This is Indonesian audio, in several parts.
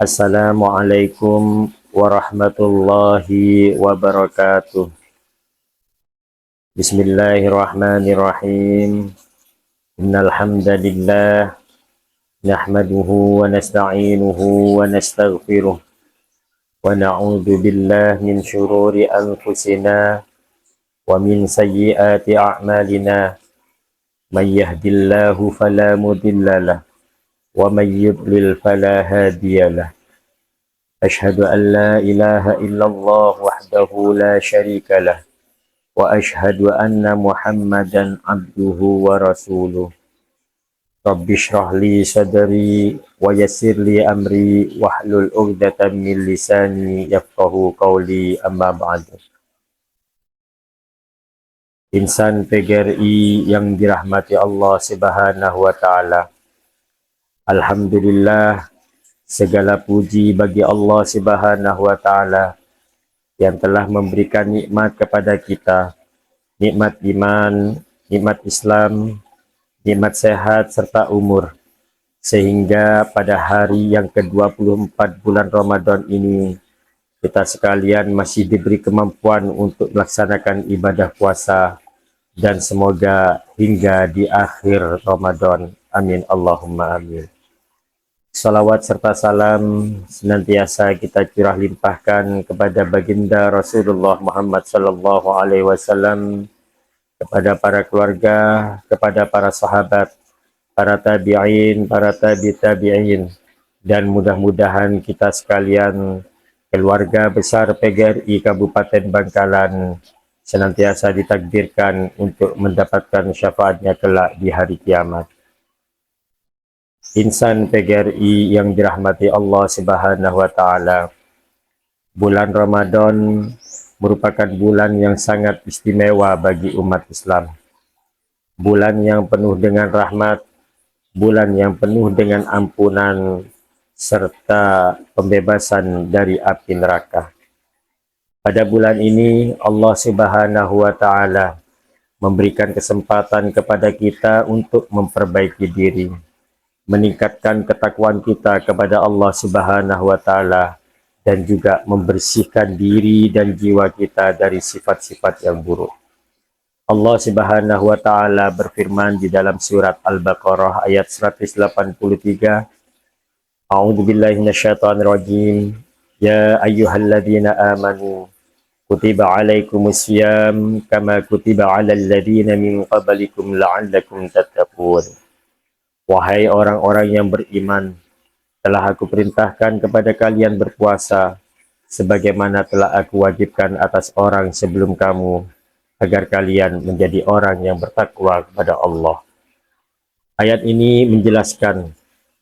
Assalamualaikum warahmatullahi wabarakatuh. Bismillahirrahmanirrahim. Innal hamdalillah nahmaduhu wa nasta'inuhu wa nastaghfiruh wa na'udzu billahi min syururi anfusina wa min sayyiati a'malina. May yahdihillahu fala mudhillalah wa may yudlil fala hadiyalah. Asyhadu an la ilaha illallah wahdahu la syarika lah wa asyhadu anna Muhammadan abduhu wa rasuluh. Rabbi shrah li sadri wa yassir li amri wahlul 'uqdatam min lisani yafqahu qawli, amma ba'du. Insan PGRI yang dirahmati Allah Subhanahu wa taala. Alhamdulillah, segala puji bagi Allah Subhanahu wa taala yang telah memberikan nikmat kepada kita, nikmat iman, nikmat Islam, nikmat sehat serta umur, sehingga pada hari yang ke-24 bulan Ramadan ini kita sekalian masih diberi kemampuan untuk melaksanakan ibadah puasa, dan semoga hingga di akhir Ramadan. Amin Allahumma amin. Salawat serta salam senantiasa kita curah limpahkan kepada baginda Rasulullah Muhammad sallallahu alaihi wasallam, kepada para keluarga, kepada para sahabat, para tabi'in, para tabi'in, dan mudah-mudahan kita sekalian, keluarga besar PGRI Kabupaten Bangkalan, senantiasa ditakdirkan untuk mendapatkan syafaatnya kelak di hari kiamat. Insan PGRI yang dirahmati Allah Subhanahu wa taala, bulan Ramadan merupakan bulan yang sangat istimewa bagi umat Islam. Bulan yang penuh dengan rahmat, bulan yang penuh dengan ampunan serta pembebasan dari api neraka. Pada bulan ini Allah Subhanahu wa taala memberikan kesempatan kepada kita untuk memperbaiki diri, meningkatkan ketakwaan kita kepada Allah Subhanahu wa taala, dan juga membersihkan diri dan jiwa kita dari sifat-sifat yang buruk. Allah Subhanahu wa taala berfirman di dalam surat Al-Baqarah ayat 183, A'udzubillahi minasyaitonirrajim. Ya ayyuhalladzina amanu kutiba alaikumusiyam kama kutiba alal ladzina min qablikum la'allakum tattaqun. Wahai orang-orang yang beriman, telah aku perintahkan kepada kalian berpuasa sebagaimana telah aku wajibkan atas orang sebelum kamu, agar kalian menjadi orang yang bertakwa kepada Allah. Ayat ini menjelaskan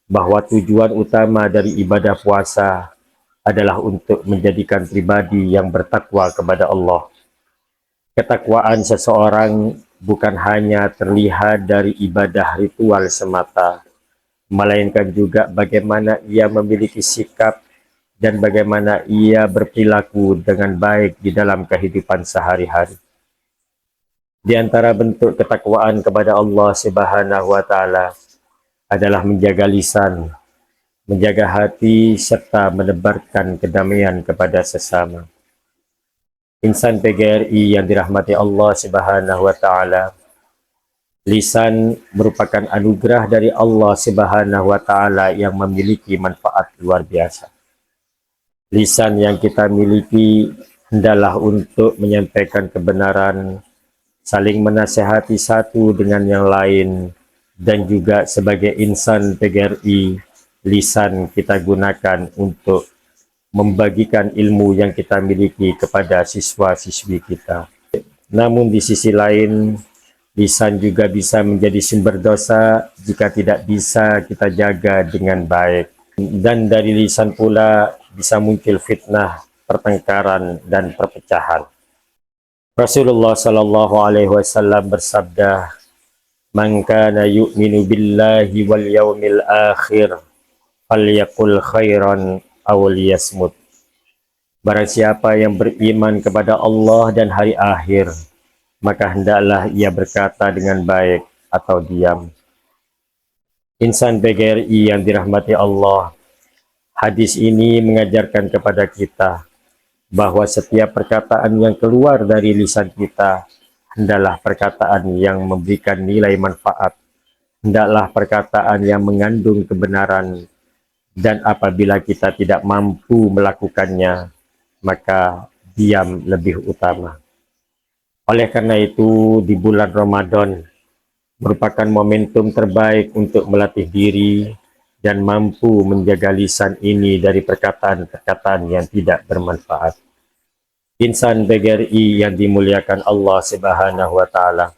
bahwa tujuan utama dari ibadah puasa adalah untuk menjadikan pribadi yang bertakwa kepada Allah. Ketakwaan seseorang bukan hanya terlihat dari ibadah ritual semata, melainkan juga bagaimana ia memiliki sikap dan bagaimana ia berperilaku dengan baik di dalam kehidupan sehari-hari. Di antara bentuk ketakwaan kepada Allah Subhanahu wa taala adalah menjaga lisan, menjaga hati, serta menebarkan kedamaian kepada sesama. Insan PGRI yang dirahmati Allah Subhanahu wa taala, lisan merupakan anugerah dari Allah Subhanahu wa taala yang memiliki manfaat luar biasa. Lisan yang kita miliki hendaklah untuk menyampaikan kebenaran, saling menasehati satu dengan yang lain, dan juga sebagai insan PGRI, lisan kita gunakan untuk membagikan ilmu yang kita miliki kepada siswa-siswi kita. Namun di sisi lain, lisan juga bisa menjadi sumber dosa jika tidak bisa kita jaga dengan baik. Dan dari lisan pula bisa muncul fitnah, pertengkaran, dan perpecahan. Rasulullah Shallallahu Alaihi Wasallam bersabda, "Man kana yu'minu billahi wal yawmil akhir, falyaqul khairan aw liyasmut." Barang siapa yang beriman kepada Allah dan hari akhir, maka hendaklah ia berkata dengan baik atau diam. Insan PGRI yang dirahmati Allah, Hadis ini mengajarkan kepada kita bahwa setiap perkataan yang keluar dari lisan kita hendaklah perkataan yang memberikan nilai manfaat, hendaklah perkataan yang mengandung kebenaran, dan apabila kita tidak mampu melakukannya, maka diam lebih utama. Oleh karena itu, di bulan Ramadan merupakan momentum terbaik untuk melatih diri dan mampu menjaga lisan ini dari perkataan-perkataan yang tidak bermanfaat. Insan PGRI yang dimuliakan Allah Subhanahu wa Ta'ala,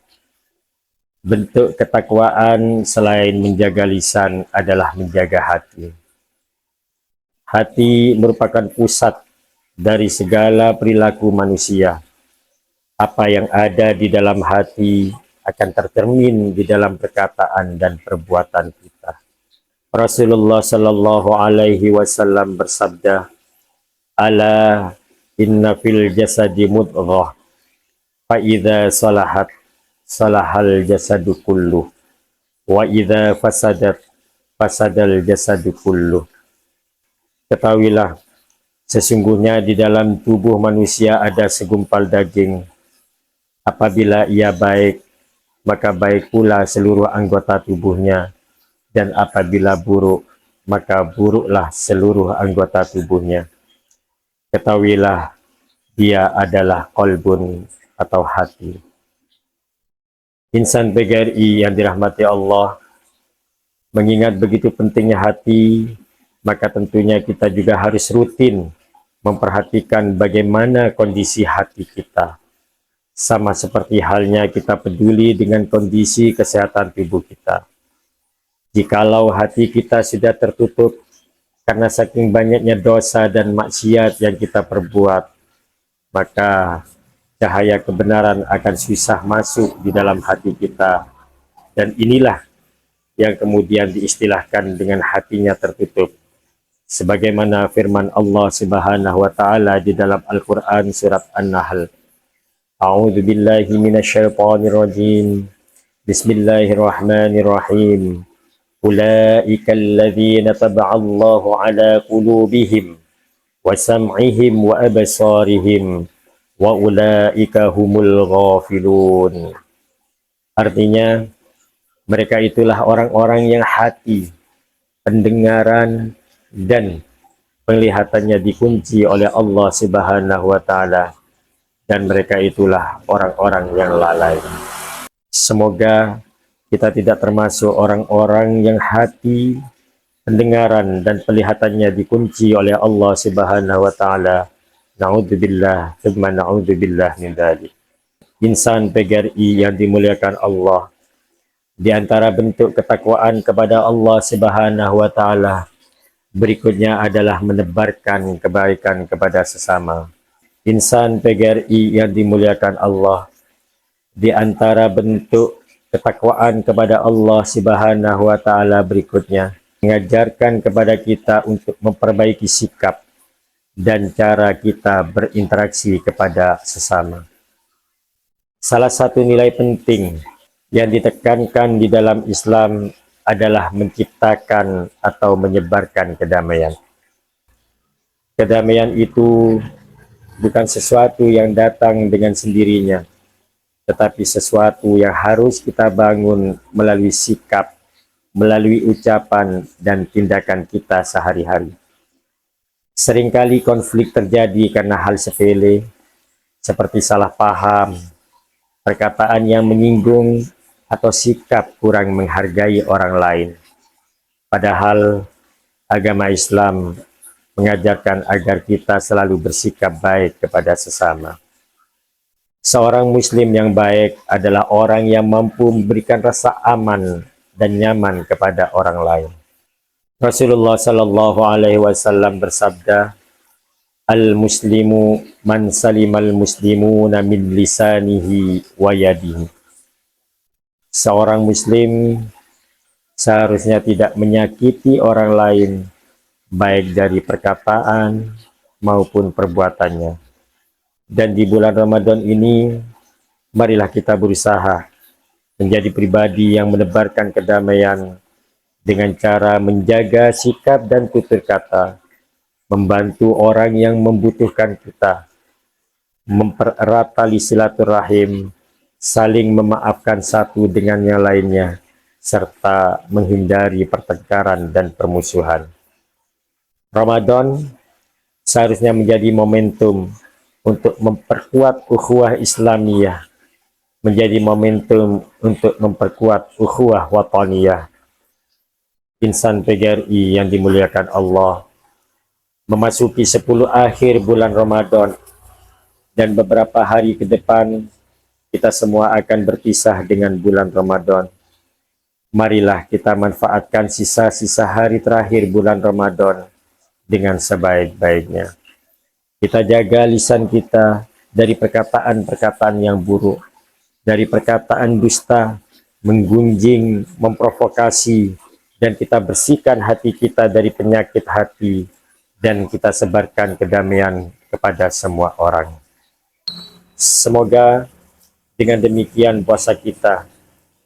bentuk ketakwaan selain menjaga lisan adalah menjaga hati. Hati merupakan pusat dari segala perilaku manusia. Apa yang ada di dalam hati akan tercermin di dalam perkataan dan perbuatan kita. Rasulullah Sallallahu Alaihi Wasallam bersabda, "Ala inna fil jasadi mudghah, fa idza salahat salahal jasadu kulluh, wa idza fasadat fasadal jasadu kulluh." Ketahuilah, sesungguhnya di dalam tubuh manusia ada segumpal daging. Apabila ia baik, maka baik pula seluruh anggota tubuhnya, dan apabila buruk, maka buruklah seluruh anggota tubuhnya. Ketahuilah, dia adalah qalbun atau hati. Insan PGRI yang dirahmati Allah, mengingat begitu pentingnya hati, maka tentunya kita juga harus rutin memperhatikan bagaimana kondisi hati kita. Sama seperti halnya kita peduli dengan kondisi kesehatan tubuh kita. Jikalau hati kita sudah tertutup karena saking banyaknya dosa dan maksiat yang kita perbuat, maka cahaya kebenaran akan susah masuk di dalam hati kita. Dan inilah yang kemudian diistilahkan dengan hatinya tertutup. Sebagaimana firman Allah Subhanahu wa Ta'ala di dalam Al-Quran surat An-Nahl. A'udzu billahi minasyaitonir rajim. Bismillahirrahmanirrahim. Ulaika alladzina taba'allahu ala qulubihim wa sam'ihim wa absarihim wa ulaika humul ghafilun. Artinya, mereka itulah orang-orang yang hati, pendengaran, dan penglihatannya dikunci oleh Allah Subhanahu wa Ta'ala, dan mereka itulah orang-orang yang lalai. Semoga kita tidak termasuk orang-orang yang hati, pendengaran, dan penglihatannya dikunci oleh Allah Subhanahu wa Ta'ala. Na'udzubillah, thumma na'udzubillah min dzalik. Insan PGRI yang dimuliakan Allah, di antara bentuk ketakwaan kepada Allah Subhanahu wa Ta'ala berikutnya adalah menebarkan kebaikan kepada sesama. Insan PGRI yang dimuliakan Allah, di antara bentuk ketakwaan kepada Allah Subhanahu wa Ta'ala berikutnya mengajarkan kepada kita untuk memperbaiki sikap dan cara kita berinteraksi kepada sesama. Salah satu nilai penting yang ditekankan di dalam Islam adalah menciptakan atau menyebarkan kedamaian. Kedamaian itu bukan sesuatu yang datang dengan sendirinya, tetapi sesuatu yang harus kita bangun melalui sikap, melalui ucapan dan tindakan kita sehari-hari. Seringkali konflik terjadi karena hal sepele, seperti salah paham, perkataan yang menyinggung, atau sikap kurang menghargai orang lain. Padahal agama Islam mengajarkan agar kita selalu bersikap baik kepada sesama. Seorang muslim yang baik adalah orang yang mampu memberikan rasa aman dan nyaman kepada orang lain. Rasulullah Sallallahu Alaihi Wasallam bersabda, "Al-muslimu man salimal muslimuna min lisanihi wa yadihi." Seorang muslim seharusnya tidak menyakiti orang lain, baik dari perkataan maupun perbuatannya. Dan di bulan Ramadan ini, marilah kita berusaha menjadi pribadi yang menebarkan kedamaian dengan cara menjaga sikap dan tutur kata, membantu orang yang membutuhkan kita, mempererat tali silaturahim, saling memaafkan satu dengan yang lainnya, serta menghindari pertengkaran dan permusuhan. Ramadan seharusnya menjadi momentum untuk memperkuat ukhuwah Islamiyah, menjadi momentum untuk memperkuat ukhuwah wataniyah. Insan PGRI yang dimuliakan Allah, memasuki 10 akhir bulan Ramadan dan beberapa hari ke depan kita semua akan berpisah dengan bulan Ramadan. Marilah kita manfaatkan sisa-sisa hari terakhir bulan Ramadan dengan sebaik-baiknya. Kita jaga lisan kita dari perkataan-perkataan yang buruk, dari perkataan dusta, menggunjing, memprovokasi, dan kita bersihkan hati kita dari penyakit hati, dan kita sebarkan kedamaian kepada semua orang. Semoga dengan demikian puasa kita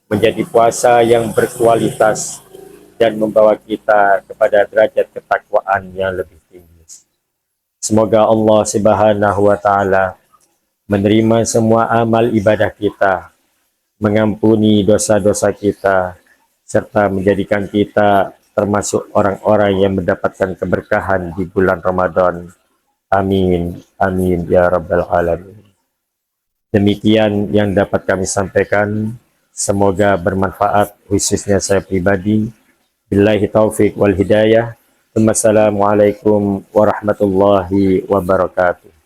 menjadi puasa yang berkualitas dan membawa kita kepada derajat ketakwaan yang lebih tinggi. Semoga Allah Subhanahu wa Ta'ala menerima semua amal ibadah kita, mengampuni dosa-dosa kita, serta menjadikan kita termasuk orang-orang yang mendapatkan keberkahan di bulan Ramadan. Amin. Amin ya rabbal alamin. Demikian yang dapat kami sampaikan. Semoga bermanfaat, khususnya saya pribadi. Billahi taufik wal hidayah. Wassalamualaikum warahmatullahi wabarakatuh.